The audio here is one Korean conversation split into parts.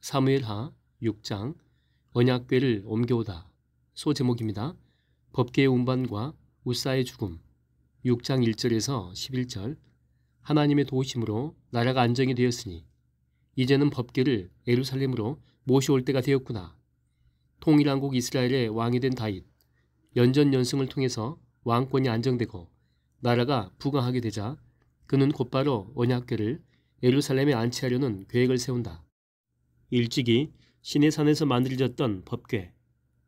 사무엘하 6장 언약궤를 옮겨오다. 소제목입니다. 법궤의 운반과 우사의 죽음. 6장 1절에서 11절. 하나님의 도우심으로 나라가 안정이 되었으니 이제는 법궤를 예루살렘으로 모셔올 때가 되었구나. 통일왕국 이스라엘의 왕이 된 다윗. 연전연승을 통해서 왕권이 안정되고 나라가 부강하게 되자 그는 곧바로 언약궤를 예루살렘에 안치하려는 계획을 세운다. 일찍이 시내산에서 만들어졌던 법궤.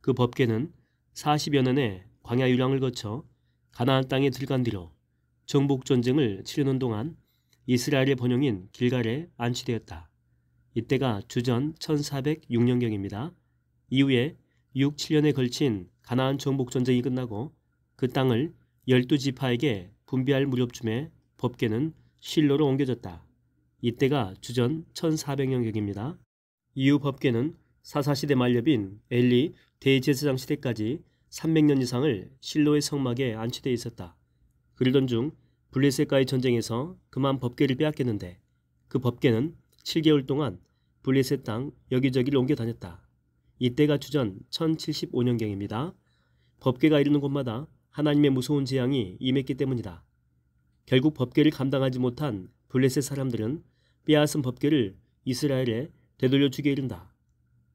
그 법궤는 40여 년의 광야 유랑을 거쳐 가나안 땅에 들어간 뒤로 정복전쟁을 치르는 동안 이스라엘의 번영인 길갈에 안치되었다. 이때가 주전 1406년경입니다. 이후에 6, 7년에 걸친 가나안 정복전쟁이 끝나고 그 땅을 12지파에게 분배할 무렵쯤에 법궤는 실로로 옮겨졌다. 이때가 주전 1400년경입니다. 이후 법궤는 사사시대 말엽인 엘리 대제사장 시대까지 300년 이상을 실로의 성막에 안치되어 있었다. 그러던 중 블레셋과의 전쟁에서 그만 법궤를 빼앗겼는데 그 법궤는 7개월 동안 블레셋 땅 여기저기를 옮겨 다녔다. 이때가 주전 1075년경입니다. 법궤가 이르는 곳마다 하나님의 무서운 재앙이 임했기 때문이다. 결국 법궤를 감당하지 못한 블레셋 사람들은 빼앗은 법궤를 이스라엘에 되돌려주게 이른다.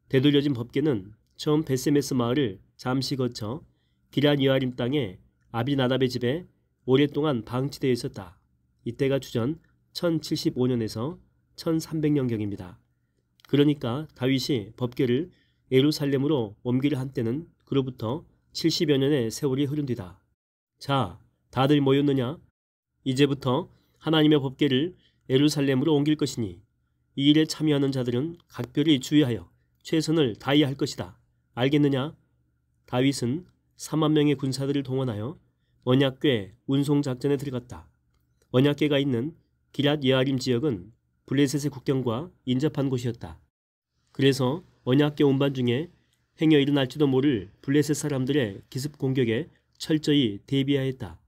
되돌려진 법궤는 처음 베세메스 마을을 잠시 거쳐 기럇 여아림 땅에 아비나답의 집에 오랫동안 방치되어 있었다. 이때가 주전 1075년에서 1300년경입니다. 그러니까 다윗이 법궤를 예루살렘으로 옮기려 한 때는 그로부터 70여 년의 세월이 흐른 뒤다. 자, 다들 모였느냐? 이제부터 하나님의 법궤를 예루살렘으로 옮길 것이니 이 일에 참여하는 자들은 각별히 주의하여 최선을 다해야 할 것이다. 알겠느냐? 다윗은 3만 명의 군사들을 동원하여 언약궤 운송작전에 들어갔다. 언약궤가 있는 기럇 여아림 지역은 블레셋의 국경과 인접한 곳이었다. 그래서 언약궤 운반 중에 행여 일어날지도 모를 블레셋 사람들의 기습 공격에 철저히 대비하였다.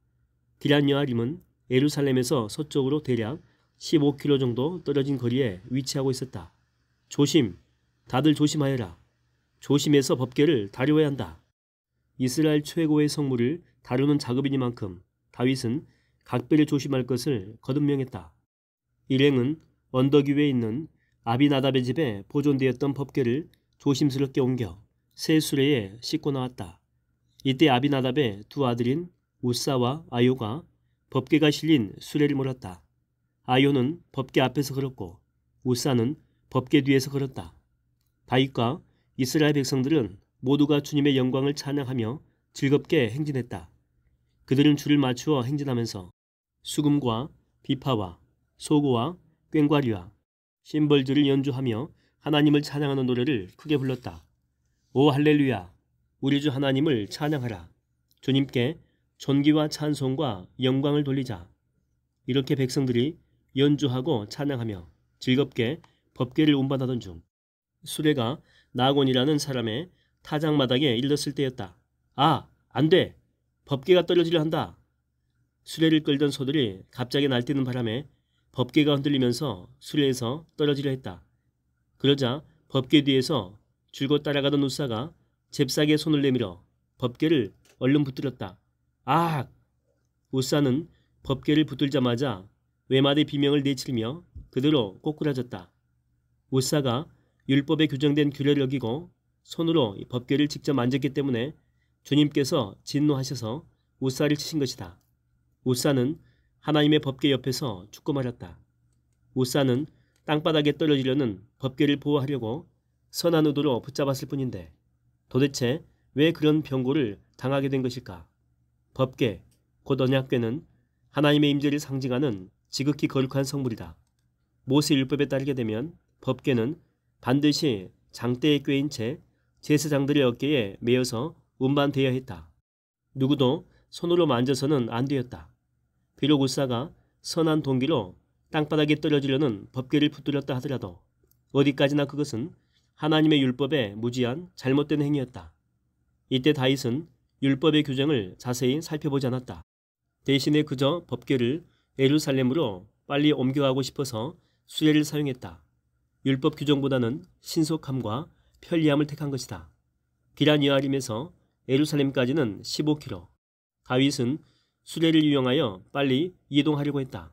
기럇 여아림은 예루살렘에서 서쪽으로 대략 15km 정도 떨어진 거리에 위치하고 있었다. 조심! 다들 조심하여라. 조심해서 법궤를 다루어야 한다. 이스라엘 최고의 성물을 다루는 작업이니만큼 다윗은 각별히 조심할 것을 거듭 명했다. 일행은 언덕 위에 있는 아비나답의 집에 보존되었던 법궤를 조심스럽게 옮겨 새 수레에 싣고 나왔다. 이때 아비나답의 두 아들인 우사와 아요가 법궤가 실린 수레를 몰았다. 아요는 법궤 앞에서 걸었고 우사는 법궤 뒤에서 걸었다. 다윗과 이스라엘 백성들은 모두가 주님의 영광을 찬양하며 즐겁게 행진했다. 그들은 줄을 맞추어 행진하면서 수금과 비파와 소고와 꽹과리와 심벌들을 연주하며 하나님을 찬양하는 노래를 크게 불렀다. 오 할렐루야! 우리 주 하나님을 찬양하라. 주님께 존귀와 찬송과 영광을 돌리자. 이렇게 백성들이 연주하고 찬양하며 즐겁게 법궤를 운반하던 중 수레가 나곤이라는 사람의 타작마당에 이르렀을 때였다. 아! 안 돼! 법궤가 떨어지려 한다. 수레를 끌던 소들이 갑자기 날뛰는 바람에 법궤가 흔들리면서 수레에서 떨어지려 했다. 그러자 법궤 뒤에서 줄곧 따라가던 우사가 잽싸게 손을 내밀어 법궤를 얼른 붙들었다. 아! 우사는 법궤를 붙들자마자 외마디 비명을 내치며 그대로 꼬꾸라졌다. 우사가 율법에 규정된 규례를 어기고 손으로 법궤를 직접 만졌기 때문에 주님께서 진노하셔서 우사를 치신 것이다. 우사는 하나님의 법궤 옆에서 죽고 말았다. 우사는 땅바닥에 떨어지려는 법궤를 보호하려고 선한 의도로 붙잡았을 뿐인데 도대체 왜 그런 병고를 당하게 된 것일까? 법궤, 곧 언약궤는 하나님의 임재를 상징하는 지극히 거룩한 성물이다. 모세 율법에 따르게 되면 법궤는 반드시 장대에 꿰인 채 제사장들의 어깨에 매어서 운반되어야 했다. 누구도 손으로 만져서는 안 되었다. 비록 우사가 선한 동기로 땅바닥에 떨어지려는 법궤를 붙들었다 하더라도 어디까지나 그것은 하나님의 율법에 무지한 잘못된 행위였다. 이때 다윗은 율법의 규정을 자세히 살펴보지 않았다. 대신에 그저 법궤를 예루살렘으로 빨리 옮겨가고 싶어서 수레를 사용했다. 율법 규정보다는 신속함과 편리함을 택한 것이다. 기란 여아림에서 예루살렘까지는 15km. 다윗은 수레를 이용하여 빨리 이동하려고 했다.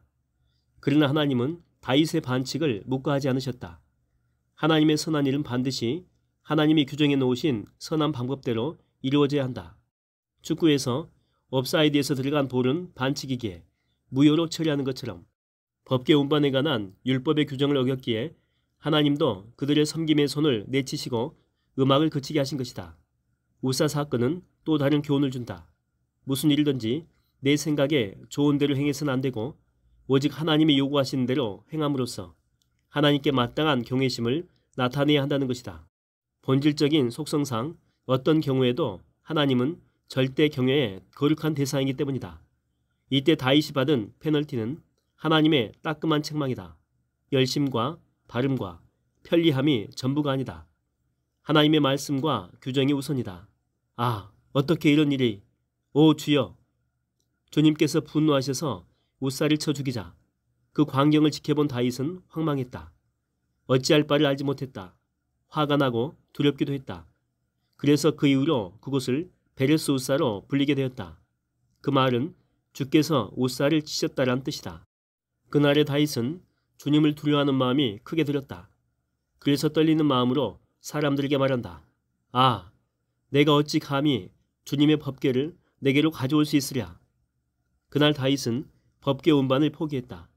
그러나 하나님은 다윗의 반칙을 묵과하지 않으셨다. 하나님의 선한 일은 반드시 하나님이 규정해 놓으신 선한 방법대로 이루어져야 한다. 축구에서 옵사이드에서 들어간 볼은 반칙이기에 무효로 처리하는 것처럼 법계 운반에 관한 율법의 규정을 어겼기에 하나님도 그들의 섬김의 손을 내치시고 음악을 그치게 하신 것이다. 우사 사건은 또 다른 교훈을 준다. 무슨 일이든지 내 생각에 좋은 대로 행해서는 안 되고 오직 하나님이 요구하시는 대로 행함으로써 하나님께 마땅한 경외심을 나타내야 한다는 것이다. 본질적인 속성상 어떤 경우에도 하나님은 절대 경외의 거룩한 대상이기 때문이다. 이때 다윗이 받은 페널티는 하나님의 따끔한 책망이다. 열심과 바름과 편리함이 전부가 아니다. 하나님의 말씀과 규정이 우선이다. 아, 어떻게 이런 일이? 오 주여! 주님께서 분노하셔서 우사를 쳐 죽이자 그 광경을 지켜본 다윗은 황망했다. 어찌할 바를 알지 못했다. 화가 나고 두렵기도 했다. 그래서 그 이후로 그곳을 베레스 우사로 불리게 되었다. 그 말은 주께서 우사를 치셨다란 뜻이다. 그날의 다윗은 주님을 두려워하는 마음이 크게 들었다. 그래서 떨리는 마음으로 사람들에게 말한다. 아, 내가 어찌 감히 주님의 법궤를 내게로 가져올 수 있으랴. 그날 다윗은 법궤 운반을 포기했다.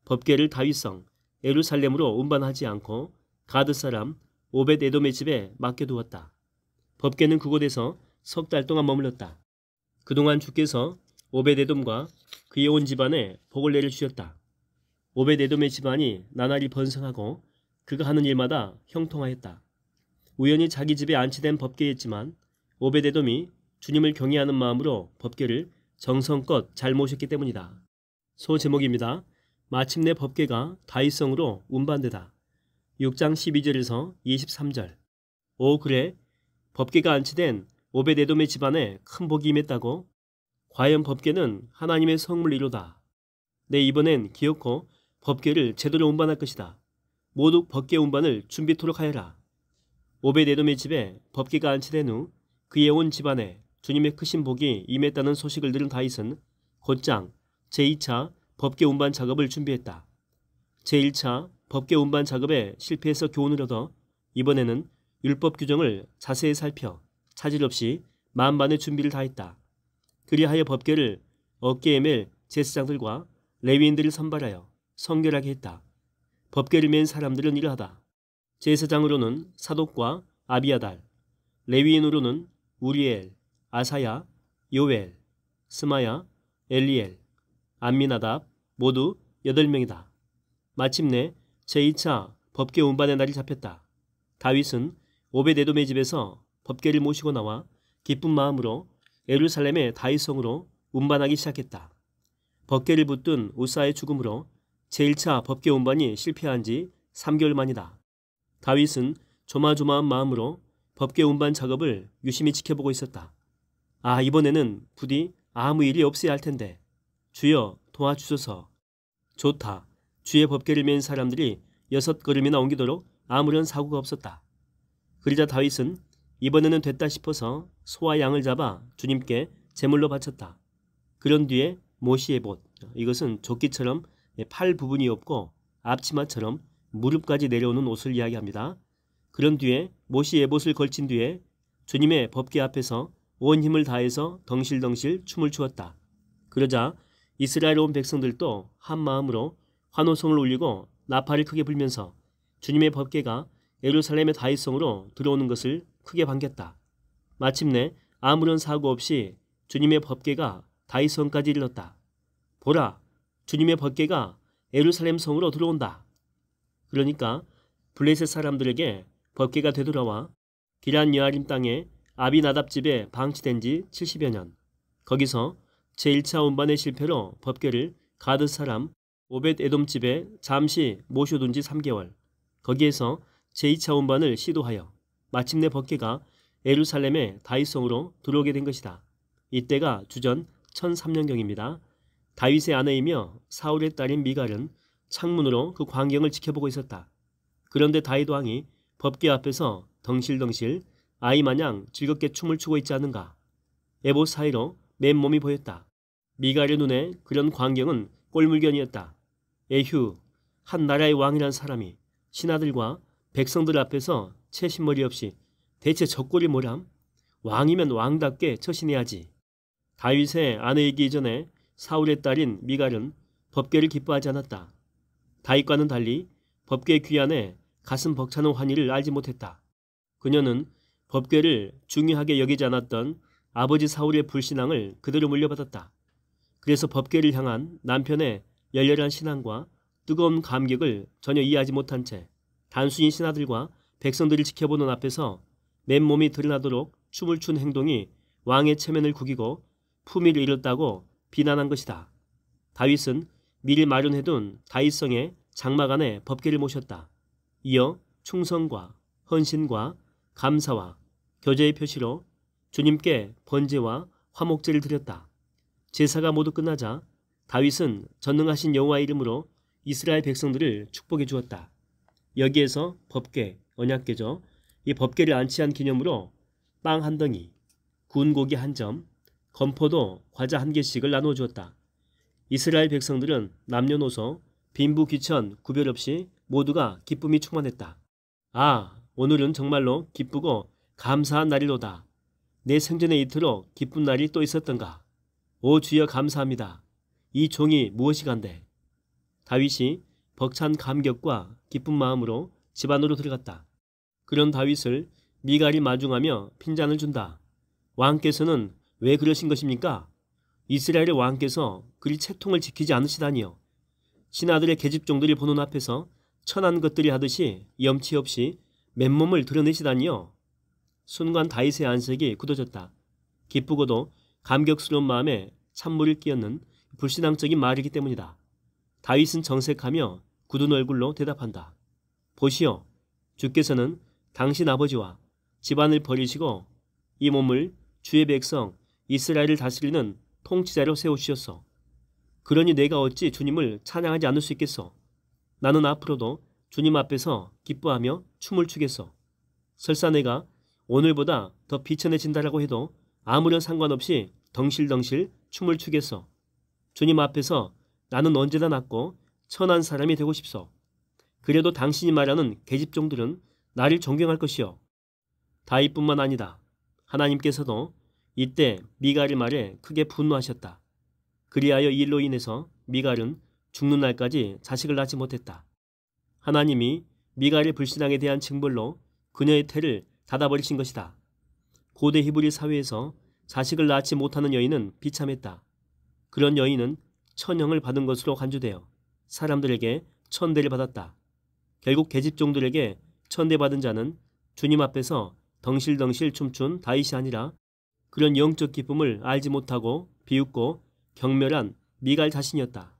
법궤를 다윗성 예루살렘으로 운반하지 않고 가드 사람 오벳 에돔의 집에 맡겨두었다. 법궤는 그곳에서 석 달 동안 머물렀다. 그동안 주께서 오벳 에돔과 그의 온 집안에 복을 내려주셨다. 오벳 에돔의 집안이 나날이 번성하고 그가 하는 일마다 형통하였다. 우연히 자기 집에 안치된 법궤였지만 오벳 에돔이 주님을 경외하는 마음으로 법궤를 정성껏 잘 모셨기 때문이다. 소제목입니다. 마침내 법궤가 다윗성으로 운반되다. 6장 12절에서 23절. 오 그래? 법궤가 안치된 오벳 에돔의 집안에 큰 복이 임했다고? 과연 법궤는 하나님의 성물이로다. 내 이번엔 기어코 법궤를 제대로 운반할 것이다. 모두 법궤 운반을 준비토록 하여라. 오벳 에돔의 집에 법궤가 안치된 후 그의 온 집안에 주님의 크신 복이 임했다는 소식을 들은 다윗은 곧장 제2차 법궤 운반 작업을 준비했다. 제1차 법궤 운반 작업에 실패해서 교훈을 얻어 이번에는 율법 규정을 자세히 살펴 차질 없이 만반의 준비를 다했다. 그리하여 법궤를 어깨에 맬 제사장들과 레위인들을 선발하여 성결하게 했다. 법궤를 맨 사람들은 이러하다. 제사장으로는 사독과 아비아달, 레위인으로는 우리엘, 아사야, 요엘, 스마야, 엘리엘, 암미나답 모두 8명이다. 마침내 제2차 법궤 운반의 날이 잡혔다. 다윗은 오벳 에돔의 집에서 법궤를 모시고 나와 기쁜 마음으로 예루살렘의 다윗성으로 운반하기 시작했다. 법궤를 붙든 우사의 죽음으로 제1차 법궤 운반이 실패한 지 3개월 만이다. 다윗은 조마조마한 마음으로 법궤 운반 작업을 유심히 지켜보고 있었다. 아, 이번에는 부디 아무 일이 없어야 할 텐데. 주여 도와주소서. 좋다. 주의 법궤를 맨 사람들이 6걸음이나 옮기도록 아무런 사고가 없었다. 그러자 다윗은 이번에는 됐다 싶어서 소와 양을 잡아 주님께 제물로 바쳤다. 그런 뒤에 모시의 봇, 이것은 조끼처럼 팔 부분이 없고 앞치마처럼 무릎까지 내려오는 옷을 이야기합니다. 그런 뒤에 모시의 봇을 걸친 뒤에 주님의 법궤 앞에서 온 힘을 다해서 덩실덩실 춤을 추었다. 그러자 이스라엘 온 백성들도 한 마음으로 환호성을 울리고 나팔을 크게 불면서 주님의 법궤가 예루살렘의 다윗성으로 들어오는 것을 크게 반겼다. 마침내 아무런 사고 없이 주님의 법궤가 다윗성까지 이르렀다. 보라, 주님의 법궤가 예루살렘 성으로 들어온다. 그러니까 블레셋 사람들에게 법궤가 되돌아와 기란 여아림 땅에 아비나답 집에 방치된 지 70여 년. 거기서 제1차 운반의 실패로 법궤를 가드 사람 오벳 에돔 집에 잠시 모셔둔 지 3개월. 거기에서 제2차 운반을 시도하여 마침내 법궤가 예루살렘의 다윗성으로 들어오게 된 것이다. 이때가 주전 1003년경입니다. 다윗의 아내이며 사울의 딸인 미갈은 창문으로 그 광경을 지켜보고 있었다. 그런데 다윗 왕이 법궤 앞에서 덩실덩실 아이 마냥 즐겁게 춤을 추고 있지 않은가. 에봇 사이로 맨몸이 보였다. 미갈의 눈에 그런 광경은 꼴물견이었다. 에휴, 한 나라의 왕이란 사람이 신하들과 백성들 앞에서 채신머리 없이 대체 저 꼴이 뭐람? 왕이면 왕답게 처신해야지. 다윗의 아내이기 이전에 사울의 딸인 미갈은 법궤를 기뻐하지 않았다. 다윗과는 달리 법궤 귀환에 가슴 벅차는 환희를 알지 못했다. 그녀는 법궤를 중요하게 여기지 않았던 아버지 사울의 불신앙을 그대로 물려받았다. 그래서 법궤를 향한 남편의 열렬한 신앙과 뜨거운 감격을 전혀 이해하지 못한 채 단순히 신하들과 백성들을 지켜보는 앞에서 맨몸이 드러나도록 춤을 춘 행동이 왕의 체면을 구기고 품위를 잃었다고 비난한 것이다. 다윗은 미리 마련해둔 다윗성의 장막 안에 법궤를 모셨다. 이어 충성과 헌신과 감사와 교제의 표시로 주님께 번제와 화목제를 드렸다. 제사가 모두 끝나자 다윗은 전능하신 여호와의 이름으로 이스라엘 백성들을 축복해 주었다. 여기에서 법궤, 언약궤죠. 이 법궤를 안치한 기념으로 빵 한 덩이, 구운 고기 한 점, 건포도 과자 한 개씩을 나누어 주었다. 이스라엘 백성들은 남녀노소, 빈부 귀천 구별 없이 모두가 기쁨이 충만했다. 아, 오늘은 정말로 기쁘고 감사한 날이로다. 내 생전에 이토록 기쁜 날이 또 있었던가. 오 주여 감사합니다. 이 종이 무엇이간데. 다윗이 벅찬 감격과 기쁜 마음으로 집 안으로 들어갔다. 그런 다윗을 미갈이 마중하며 핀잔을 준다. 왕께서는 왜 그러신 것입니까? 이스라엘의 왕께서 그리 채통을 지키지 않으시다니요. 신하들의 계집종들이 보는 앞에서 천한 것들이 하듯이 염치 없이 맨몸을 드러내시다니요. 순간 다윗의 안색이 굳어졌다. 기쁘고도 감격스러운 마음에 찬물을 끼얹는 불신앙적인 말이기 때문이다. 다윗은 정색하며 굳은 얼굴로 대답한다. 보시오, 주께서는 당신 아버지와 집안을 버리시고 이 몸을 주의 백성 이스라엘을 다스리는 통치자로 세우시었소. 그러니 내가 어찌 주님을 찬양하지 않을 수 있겠소. 나는 앞으로도 주님 앞에서 기뻐하며 춤을 추겠소. 설사 내가 오늘보다 더 비천해진다라고 해도 아무런 상관없이 덩실덩실 춤을 추겠소. 주님 앞에서 나는 언제나 낫고 천한 사람이 되고 싶소. 그래도 당신이 말하는 계집종들은 나를 존경할 것이요. 다윗뿐만 아니다. 하나님께서도 이때 미갈의 말에 크게 분노하셨다. 그리하여 이 일로 인해서 미갈은 죽는 날까지 자식을 낳지 못했다. 하나님이 미갈의 불신앙에 대한 징벌로 그녀의 태를 닫아버리신 것이다. 고대 히브리 사회에서 자식을 낳지 못하는 여인은 비참했다. 그런 여인은 천형을 받은 것으로 간주되어 사람들에게 천대를 받았다. 결국 계집종들에게 천대받은 자는 주님 앞에서 덩실덩실 춤춘 다윗이 아니라 그런 영적 기쁨을 알지 못하고 비웃고 경멸한 미갈 자신이었다.